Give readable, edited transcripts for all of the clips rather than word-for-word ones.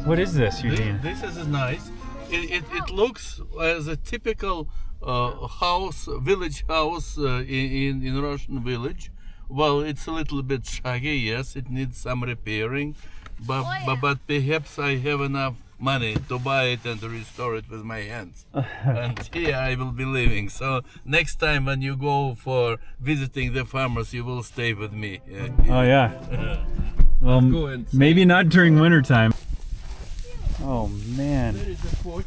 What is this, Eugene? This is nice. It looks as a typical house, village house in Russian village. Well, it's a little bit shaggy, yes, it needs some repairing, but perhaps I have enough money to buy it and to restore it with my hands. And here I will be living. So next time when you go for visiting the farmers, you will stay with me. Oh yeah. Well, maybe not during winter time. Oh man. There is a porch.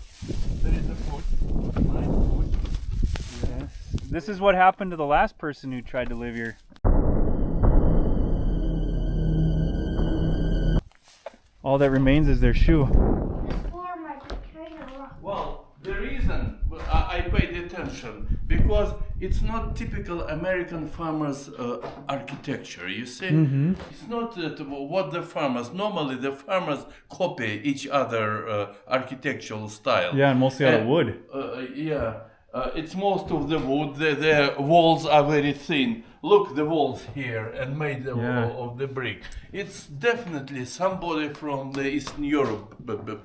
There is a porch. Nice porch. Yes. This is what happened to the last person who tried to live here. All that remains is their shoe. Well, the reason I paid attention, because it's not typical American farmers' architecture, you see? Mm-hmm. It's not what the farmers, normally the farmers copy each other architectural style. Yeah, and mostly out of wood. It's most of the wood, the walls are very thin. Look, the walls here and made of the brick. It's definitely somebody from the Eastern Europe.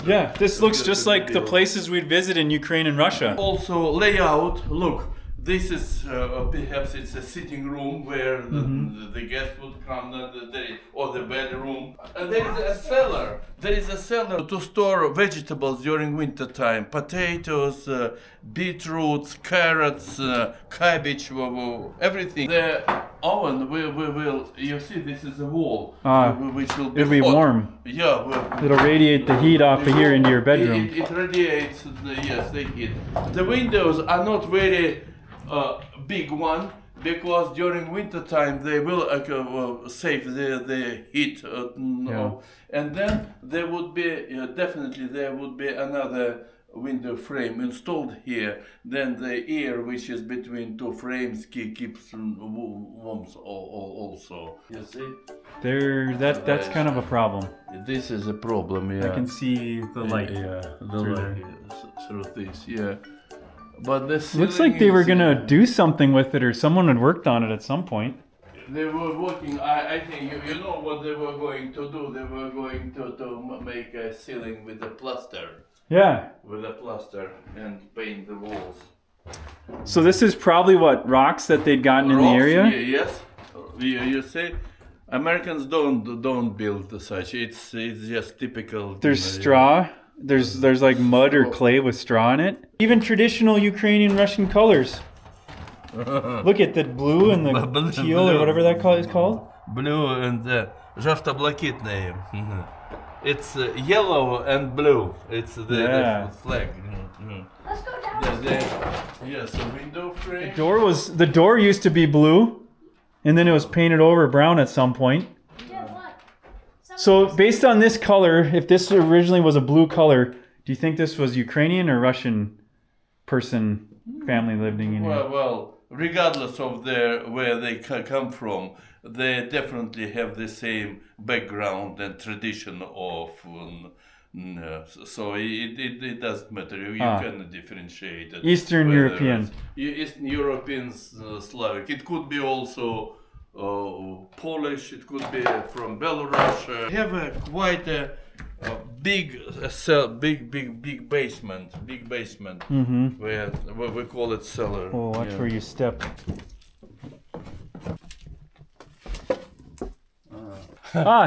Yeah, this looks just like the places we'd visit in Ukraine and Russia. Also layout, look, this is perhaps it's a sitting room where the guest would come, or the bedroom. And there is a cellar. There is a cellar to store vegetables during winter time. Potatoes, beetroots, carrots, cabbage, everything. The oven will, you see, this is a wall, which will be It'll be hot. warm. Yeah. It'll radiate the heat off of here into your bedroom. It radiates, the heat. The windows are not very big one, because during winter time they will save the heat. And then there would be definitely another window frame installed here. Then the air which is between two frames keeps warmth also. You see? That's kind of a problem. This is a problem. Yeah. I can see the light. The light through this. Yeah. But the looks like they were gonna do something with it, or someone had worked on it at some point. They were working. I think you know what they were going to do. They were going to make a ceiling with the plaster. Yeah. With a plaster and paint the walls. So this is probably what, rocks that they'd gotten in the area? Yes. You see, Americans don't build such. It's just typical. There's straw. There's like mud or clay with straw in it. Even traditional Ukrainian Russian colors. Look at the blue and the teal or whatever that is called. Blue and żółto-błękitne. It's yellow and blue. It's the flag. Let's go down. Yes, a window frame. The door used to be blue, and then it was painted over brown at some point. So based on this color, if this originally was a blue color, do you think this was Ukrainian or Russian family living in here? Well, regardless of where they come from, they definitely have the same background and tradition of. So it doesn't matter. You can differentiate it. Eastern European. Eastern Europeans, Slavic. It could be also Polish. It could be from Belarus. We have quite a big basement. Where we call it cellar. Oh, watch where you step.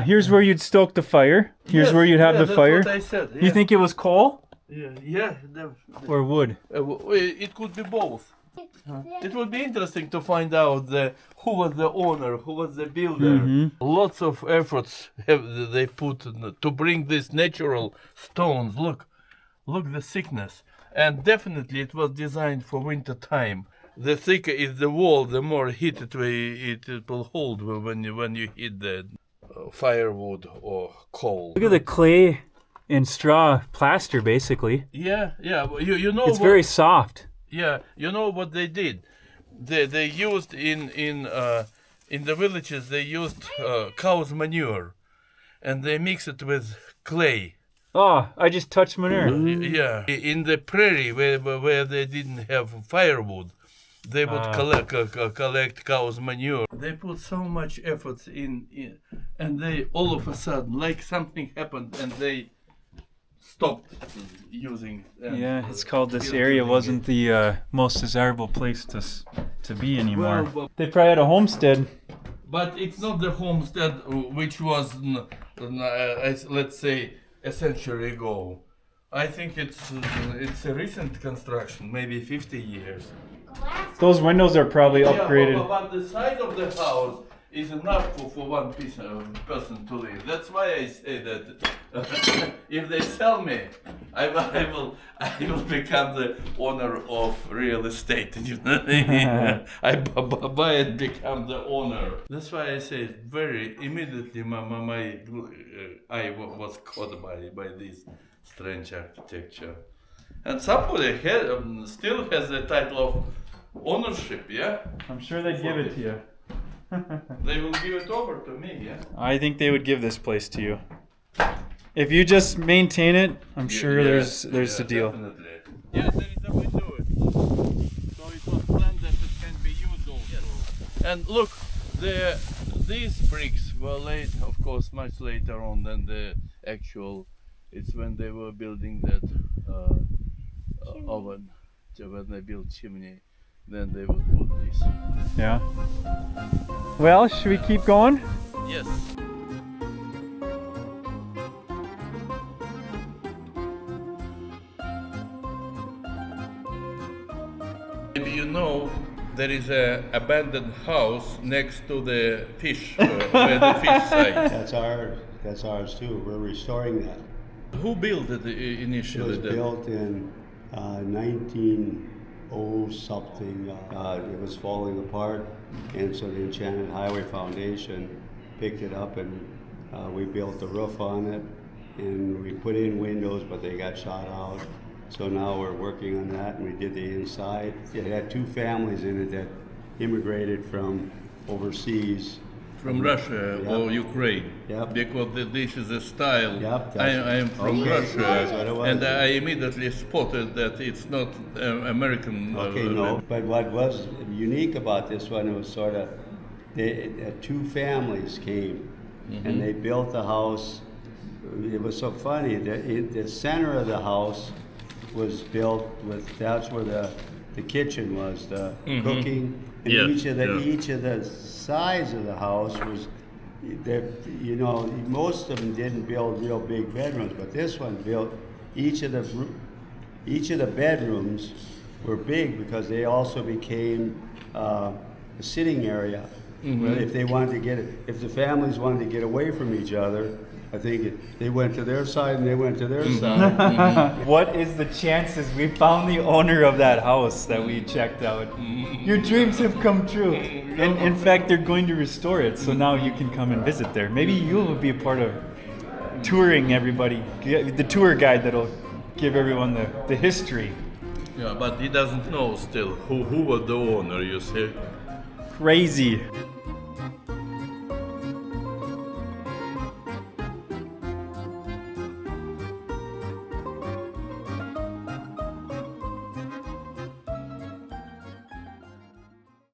Here's where you'd stoke the fire. Here's where you'd have the fire. That's what I said. Yeah. You think it was coal? Yeah. Or wood? It could be both. It would be interesting to find out who was the owner, who was the builder. Lots of efforts they put to bring these natural stones. Look the thickness. And definitely it was designed for winter time. The thicker is the wall, the more heat it will hold when you hit the firewood or coal. Look at the clay and straw plaster, basically. Yeah. You know it's very soft. Yeah, you know what they did? They used in the villages. They used cow's manure, and they mix it with clay. Oh, I just touched manure. Yeah, in the prairie where they didn't have firewood, they would collect cow's manure. They put so much effort in, and they all of a sudden, like something happened, and they stopped using. And, Yeah, it's called this still area using wasn't the most desirable place to be anymore. Well, They probably had a homestead. but it's not the homestead which was, let's say, a century ago. I think it's a recent construction, maybe 50 years. Those windows are probably upgraded. Yeah, but the size of the house is enough for one person to live. That's why I say that if they sell me, I will become the owner of real estate. I buy it, become the owner. That's why I say very immediately my eye was caught by this strange architecture. And somebody still has the title of ownership, yeah? I'm sure they'd give it to you. They will give it over to me, yeah? I think they would give this place to you. If you just maintain it, I'm sure there's the deal. Definitely. Yes, there is a window. So it was planned that it can be used also. Yes. And look, these bricks were laid, of course, much later on than the actual. It's when they were building that oven, when they built chimney, then they would put this. Yeah. Well, should we keep going? Yes. Maybe you know there is a abandoned house next to the fish, where the fish site. That's ours too. We're restoring that. Who built it It initially? was built in 1900 something. It was falling apart, and so the Enchanted Highway Foundation picked it up, and we built the roof on it, and we put in windows, but they got shot out. So now we're working on that, and we did the inside. It had two families in it that immigrated from overseas. From Russia Yep. or Ukraine? Yep. Because this is a style. Yep, I am from okay, Russia, that's what it was. and I immediately spotted that it's not American. Okay, no. But what was unique about this one, it was sort of, two families came, and they built the house. It was so funny that the center of the house was built with, that's where the kitchen was, the cooking, and Yeah, each of the sides of the house was, you know, most of them didn't build real big bedrooms, but this one built, each of the bedrooms were big because they also became a sitting area. Where if they wanted to if the families wanted to get away from each other, I think they went to their side and they went to their side. What is the chances we found the owner of that house that we checked out? Your dreams have come true. And in fact, they're going to restore it, so now you can come and visit there. Maybe you will be a part of touring everybody, the tour guide that'll give everyone the history. Yeah, but he doesn't know still who was the owner, you see. Crazy.